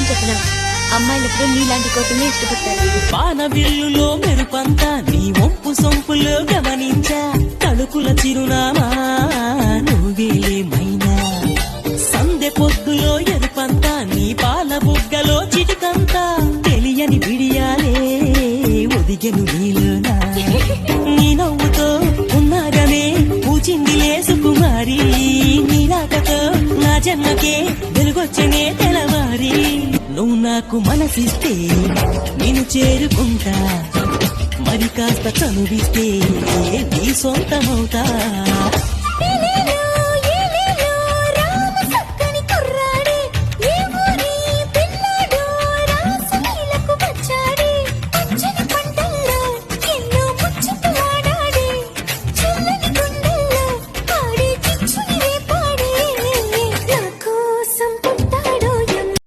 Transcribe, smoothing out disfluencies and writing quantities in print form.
చెప్పినా అమ్మాయిలప్పుడు నీలాంటి కోటిని ఇష్టపడతారు. పానవిల్లులో మెరుపంతా నీ ఒంపు సొంపులో గమనించా, తడుకుల చిరునామా నువ్వేలేమైనా. సందె పొద్దులో ఎరుపంతా నీ పాల బుగ్గలో చిటికంతా, తెలియని బిడియాలే ఒదిగెను నీలోనా. నీ నవ్వుతో ఉన్నాగనే పూచిందిలే సుకుమారి, నీ రాకతో నా జన్మకే వెలుగొచ్చనే తెలవారి. నువ్వు నాకు మనసిస్తే నేను చేరుకుంటా, మరి కాస్త చనువిస్తే నీ సొంతమవుతా.